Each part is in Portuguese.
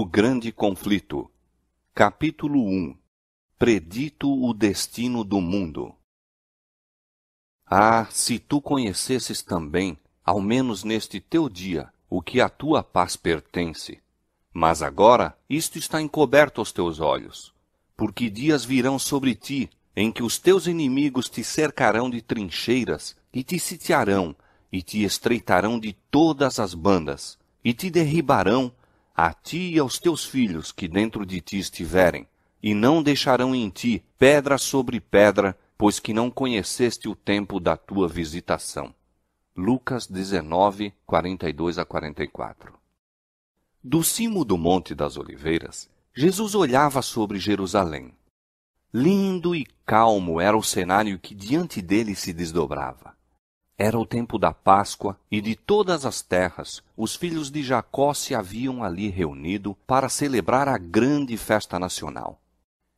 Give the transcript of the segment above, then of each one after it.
grande conflito. Capítulo 1. Predito o destino do mundo. Ah, se tu conhecesses também, ao menos neste teu dia, o que à tua paz pertence. Mas agora isto está encoberto aos teus olhos, porque dias virão sobre ti, em que os teus inimigos te cercarão de trincheiras, e te sitiarão, e te estreitarão de todas as bandas, e te derribarão, a ti e aos teus filhos que dentro de ti estiverem, e não deixarão em ti pedra sobre pedra, pois que não conheceste o tempo da tua visitação. Lucas 19, 42-44. Do cimo do Monte das Oliveiras, Jesus olhava sobre Jerusalém. Lindo e calmo era o cenário que diante dele se desdobrava. Era o tempo da Páscoa, e de todas as terras, os filhos de Jacó se haviam ali reunido para celebrar a grande festa nacional.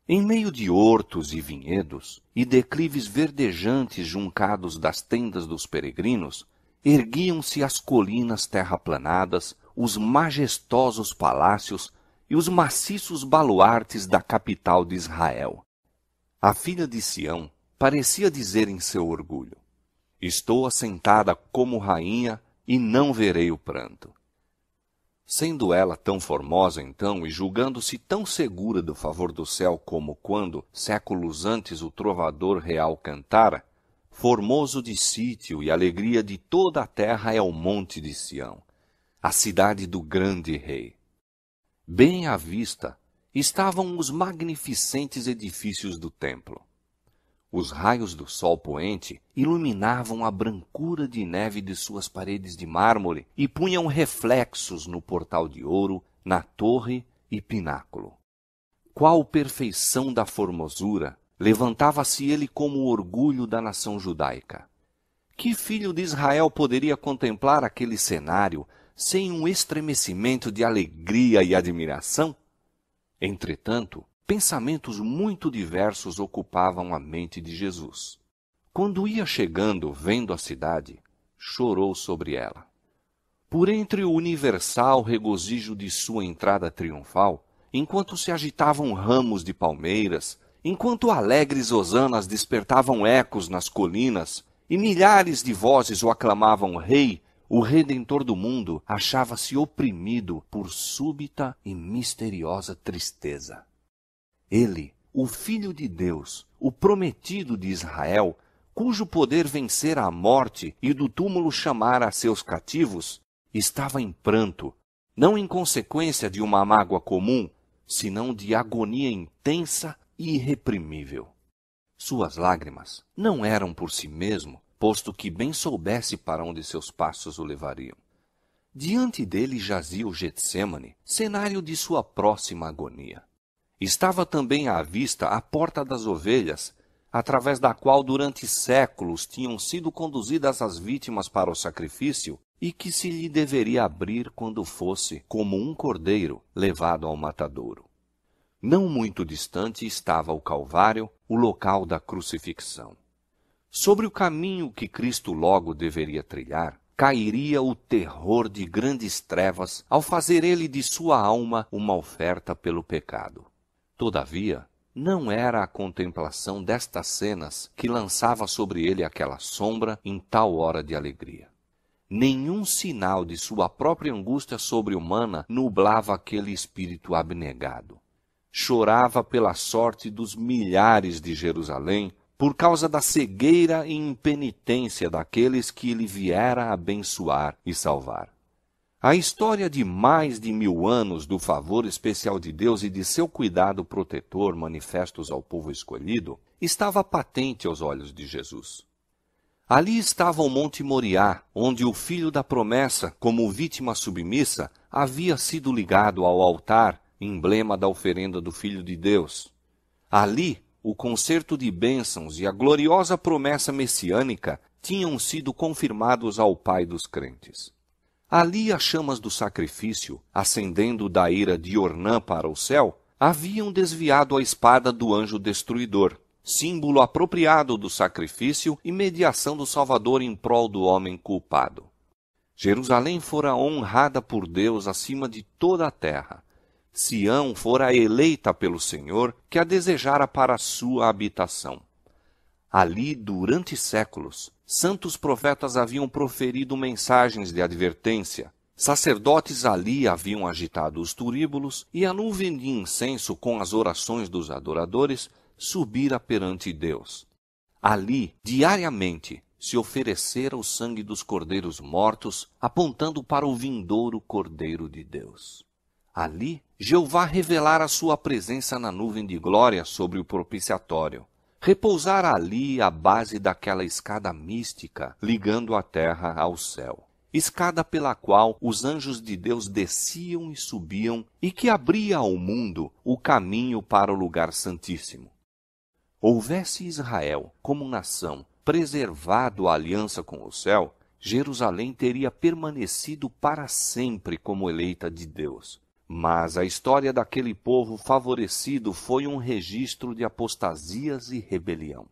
Em meio de hortos e vinhedos, e declives verdejantes juncados das tendas dos peregrinos, erguiam-se as colinas terraplanadas, os majestosos palácios e os maciços baluartes da capital de Israel. A filha de Sião parecia dizer em seu orgulho: estou assentada como rainha e não verei o pranto. Sendo ela tão formosa então e julgando-se tão segura do favor do céu como quando, séculos antes, o trovador real cantara, formoso de sítio e alegria de toda a terra é o monte de Sião, a cidade do grande rei. Bem à vista estavam os magnificentes edifícios do templo. Os raios do sol poente iluminavam a brancura de neve de suas paredes de mármore e punham reflexos no portal de ouro, na torre e pináculo. Qual perfeição da formosura! Levantava-se ele como o orgulho da nação judaica. Que filho de Israel poderia contemplar aquele cenário sem um estremecimento de alegria e admiração? Entretanto, pensamentos muito diversos ocupavam a mente de Jesus. Quando ia chegando, vendo a cidade, chorou sobre ela. Por entre o universal regozijo de sua entrada triunfal, enquanto se agitavam ramos de palmeiras, enquanto alegres hosanas despertavam ecos nas colinas, e milhares de vozes o aclamavam rei, o Redentor do mundo achava-se oprimido por súbita e misteriosa tristeza. Ele, o Filho de Deus, o prometido de Israel, cujo poder vencera a morte e do túmulo chamara a seus cativos, estava em pranto, não em consequência de uma mágoa comum, senão de agonia intensa e irreprimível. Suas lágrimas não eram por si mesmo, posto que bem soubesse para onde seus passos o levariam. Diante dele jazia o Getsêmani, cenário de sua próxima agonia. Estava também à vista a porta das ovelhas, através da qual durante séculos tinham sido conduzidas as vítimas para o sacrifício e que se lhe deveria abrir quando fosse, como um cordeiro, levado ao matadouro. Não muito distante estava o Calvário, o local da crucifixão. Sobre o caminho que Cristo logo deveria trilhar, cairia o terror de grandes trevas ao fazer ele de sua alma uma oferta pelo pecado. Todavia, não era a contemplação destas cenas que lançava sobre ele aquela sombra em tal hora de alegria. Nenhum sinal de sua própria angústia sobre-humana nublava aquele espírito abnegado. Chorava pela sorte dos milhares de Jerusalém, por causa da cegueira e impenitência daqueles que ele viera abençoar e salvar. A história de mais de 1000 anos do favor especial de Deus e de seu cuidado protetor manifestos ao povo escolhido estava patente aos olhos de Jesus. Ali estava o Monte Moriá, onde o filho da promessa, como vítima submissa, havia sido ligado ao altar, emblema da oferenda do Filho de Deus. Ali, o concerto de bênçãos e a gloriosa promessa messiânica tinham sido confirmados ao Pai dos crentes. Ali as chamas do sacrifício, ascendendo da ira de Ornã para o céu, haviam desviado a espada do anjo destruidor, símbolo apropriado do sacrifício e mediação do Salvador em prol do homem culpado. Jerusalém fora honrada por Deus acima de toda a terra, Sião fora eleita pelo Senhor, que a desejara para a sua habitação. Ali, durante séculos, santos profetas haviam proferido mensagens de advertência. Sacerdotes ali haviam agitado os turíbulos, e a nuvem de incenso com as orações dos adoradores subira perante Deus. Ali, diariamente, se oferecera o sangue dos cordeiros mortos, apontando para o vindouro Cordeiro de Deus. Ali, Jeová revelara a sua presença na nuvem de glória sobre o propiciatório. Repousara ali a base daquela escada mística, ligando a terra ao céu. Escada pela qual os anjos de Deus desciam e subiam, e que abria ao mundo o caminho para o lugar santíssimo. Houvesse Israel, como nação, preservado a aliança com o céu, Jerusalém teria permanecido para sempre como eleita de Deus. Mas a história daquele povo favorecido foi um registro de apostasias e rebelião.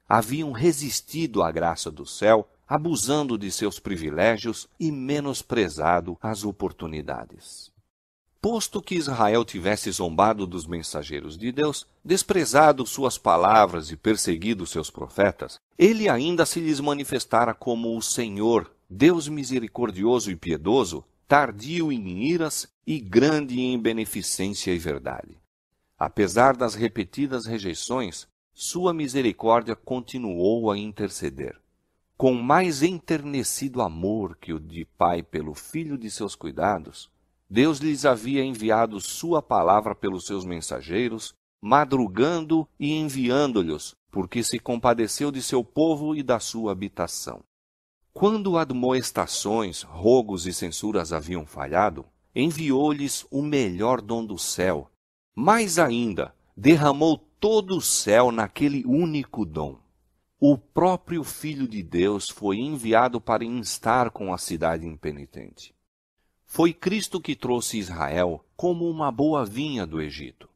Haviam resistido à graça do céu, abusando de seus privilégios e menosprezado as oportunidades. Posto que Israel tivesse zombado dos mensageiros de Deus, desprezado suas palavras e perseguido seus profetas, ele ainda se lhes manifestara como o Senhor, Deus misericordioso e piedoso, tardio em iras e grande em beneficência e verdade. Apesar das repetidas rejeições, sua misericórdia continuou a interceder. Com mais enternecido amor que o de pai pelo filho de seus cuidados, Deus lhes havia enviado sua palavra pelos seus mensageiros, madrugando e enviando-lhes, porque se compadeceu de seu povo e da sua habitação. Quando admoestações, rogos e censuras haviam falhado, enviou-lhes o melhor dom do céu. Mais ainda, derramou todo o céu naquele único dom. O próprio Filho de Deus foi enviado para instar com a cidade impenitente. Foi Cristo que trouxe Israel como uma boa vinha do Egito.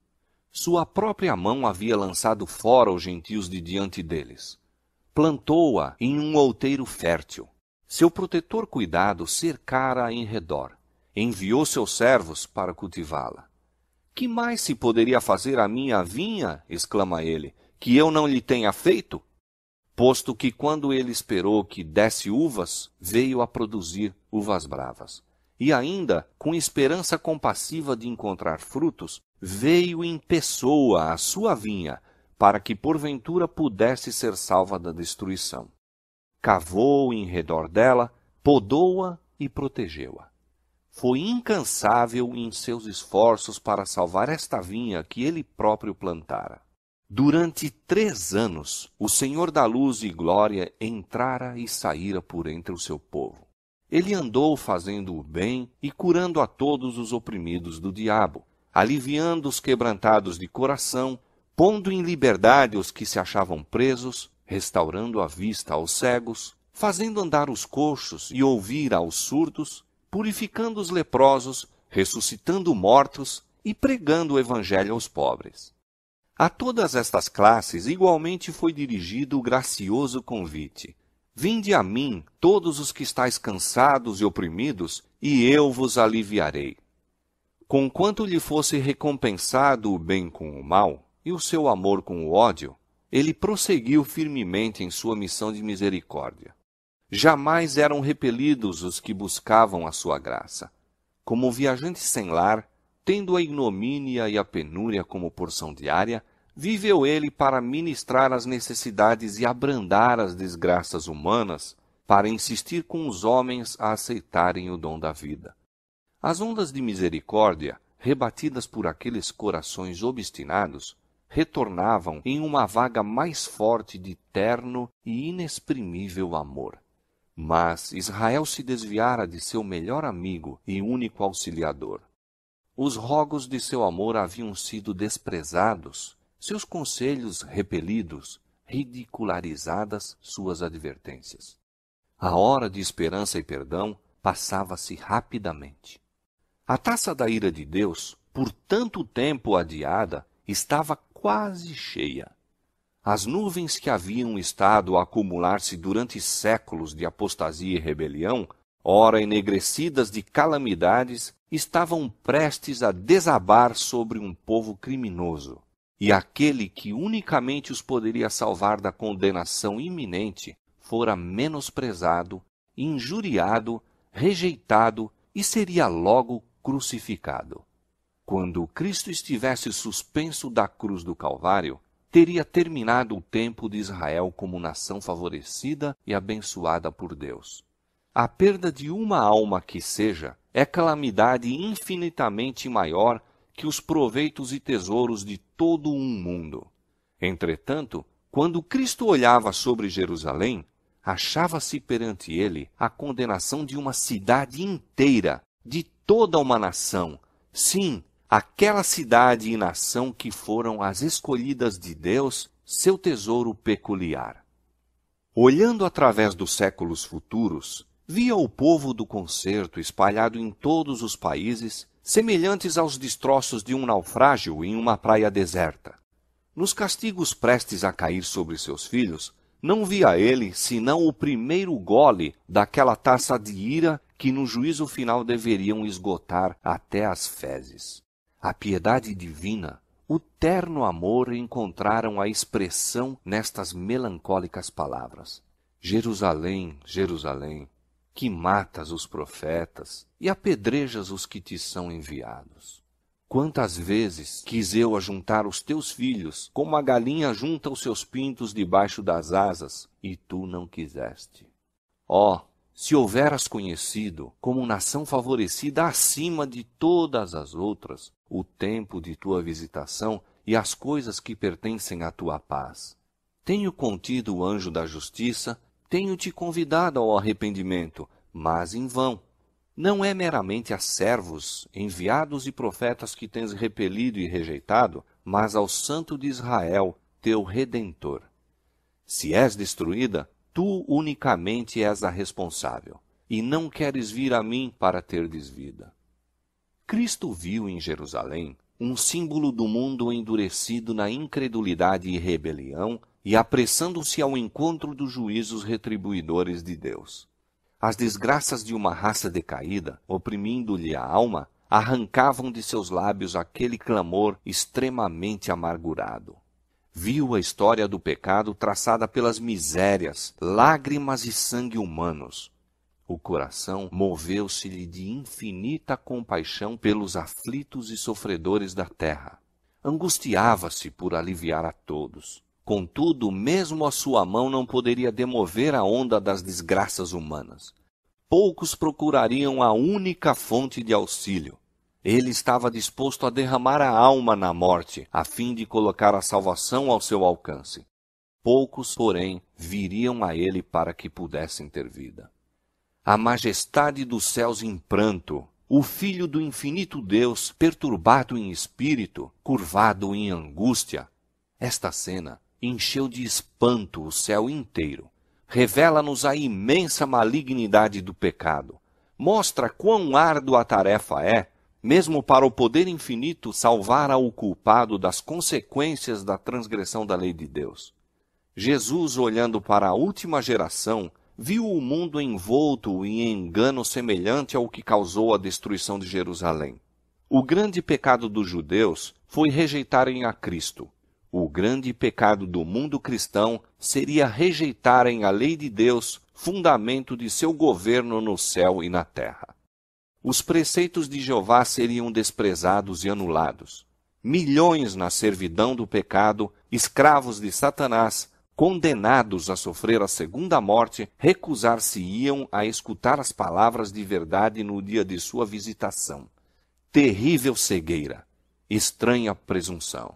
Sua própria mão havia lançado fora os gentios de diante deles. Plantou-a em um outeiro fértil. Seu protetor cuidado cercara-a em redor. Enviou seus servos para cultivá-la. Que mais se poderia fazer à minha vinha, exclama ele, que eu não lhe tenha feito? Posto que quando ele esperou que desse uvas, veio a produzir uvas bravas. E ainda, com esperança compassiva de encontrar frutos, veio em pessoa à sua vinha, para que porventura pudesse ser salva da destruição. Cavou em redor dela, podou-a e protegeu-a. Foi incansável em seus esforços para salvar esta vinha que ele próprio plantara. Durante 3 anos, o Senhor da luz e glória entrara e saíra por entre o seu povo. Ele andou fazendo o bem e curando a todos os oprimidos do diabo, aliviando os quebrantados de coração, pondo em liberdade os que se achavam presos, restaurando a vista aos cegos, fazendo andar os coxos e ouvir aos surdos, purificando os leprosos, ressuscitando mortos e pregando o evangelho aos pobres. A todas estas classes igualmente foi dirigido o gracioso convite: vinde a mim, todos os que estáis cansados e oprimidos, e eu vos aliviarei. Conquanto lhe fosse recompensado o bem com o mal, e o seu amor com o ódio, ele prosseguiu firmemente em sua missão de misericórdia. Jamais eram repelidos os que buscavam a sua graça. Como viajante sem lar, tendo a ignomínia e a penúria como porção diária, viveu ele para ministrar as necessidades e abrandar as desgraças humanas, para insistir com os homens a aceitarem o dom da vida. As ondas de misericórdia, rebatidas por aqueles corações obstinados, retornavam em uma vaga mais forte de terno e inexprimível amor. Mas Israel se desviara de seu melhor amigo e único auxiliador. Os rogos de seu amor haviam sido desprezados, seus conselhos repelidos, ridicularizadas suas advertências. A hora de esperança e perdão passava-se rapidamente. A taça da ira de Deus, por tanto tempo adiada, estava quase cheia. As nuvens que haviam estado a acumular-se durante séculos de apostasia e rebelião, ora enegrecidas de calamidades, estavam prestes a desabar sobre um povo criminoso, e aquele que unicamente os poderia salvar da condenação iminente fora menosprezado, injuriado, rejeitado e seria logo crucificado. Quando Cristo estivesse suspenso da cruz do Calvário, teria terminado o tempo de Israel como nação favorecida e abençoada por Deus. A perda de uma alma que seja é calamidade infinitamente maior que os proveitos e tesouros de todo um mundo. Entretanto, quando Cristo olhava sobre Jerusalém, achava-se perante ele a condenação de uma cidade inteira, de toda uma nação. Sim, aquela cidade e nação que foram as escolhidas de Deus, seu tesouro peculiar. Olhando através dos séculos futuros, via o povo do concerto espalhado em todos os países, semelhantes aos destroços de um naufrágio em uma praia deserta. Nos castigos prestes a cair sobre seus filhos, não via ele senão o primeiro gole daquela taça de ira que no juízo final deveriam esgotar até as fezes. A piedade divina, o terno amor encontraram a expressão nestas melancólicas palavras. Jerusalém, Jerusalém, que matas os profetas e apedrejas os que te são enviados. Quantas vezes quis eu ajuntar os teus filhos, como a galinha junta os seus pintos debaixo das asas, e tu não quiseste. Ó, se houveras conhecido, como nação favorecida acima de todas as outras, o tempo de tua visitação e as coisas que pertencem à tua paz. Tenho contido o anjo da justiça, tenho-te convidado ao arrependimento, mas em vão. Não é meramente a servos, enviados e profetas que tens repelido e rejeitado, mas ao Santo de Israel, teu Redentor. Se és destruída, tu unicamente és a responsável, e não queres vir a mim para terdes vida. Cristo viu em Jerusalém um símbolo do mundo endurecido na incredulidade e rebelião e apressando-se ao encontro dos juízos retribuidores de Deus. As desgraças de uma raça decaída, oprimindo-lhe a alma, arrancavam de seus lábios aquele clamor extremamente amargurado. Viu a história do pecado traçada pelas misérias, lágrimas e sangue humanos. O coração moveu-se-lhe de infinita compaixão pelos aflitos e sofredores da terra. Angustiava-se por aliviar a todos. Contudo, mesmo a sua mão não poderia demover a onda das desgraças humanas. Poucos procurariam a única fonte de auxílio. Ele estava disposto a derramar a alma na morte, a fim de colocar a salvação ao seu alcance. Poucos, porém, viriam a ele para que pudessem ter vida. A majestade dos céus em pranto, o Filho do infinito Deus, perturbado em espírito, curvado em angústia. Esta cena encheu de espanto o céu inteiro. Revela-nos a imensa malignidade do pecado. Mostra quão árdua a tarefa é, mesmo para o poder infinito, salvar ao culpado das consequências da transgressão da lei de Deus. Jesus, olhando para a última geração, viu o mundo envolto em engano semelhante ao que causou a destruição de Jerusalém. O grande pecado dos judeus foi rejeitarem a Cristo. O grande pecado do mundo cristão seria rejeitarem a lei de Deus, fundamento de seu governo no céu e na terra. Os preceitos de Jeová seriam desprezados e anulados. Milhões na servidão do pecado, escravos de Satanás, condenados a sofrer a segunda morte, recusar-se-iam a escutar as palavras de verdade no dia de sua visitação. Terrível cegueira, estranha presunção.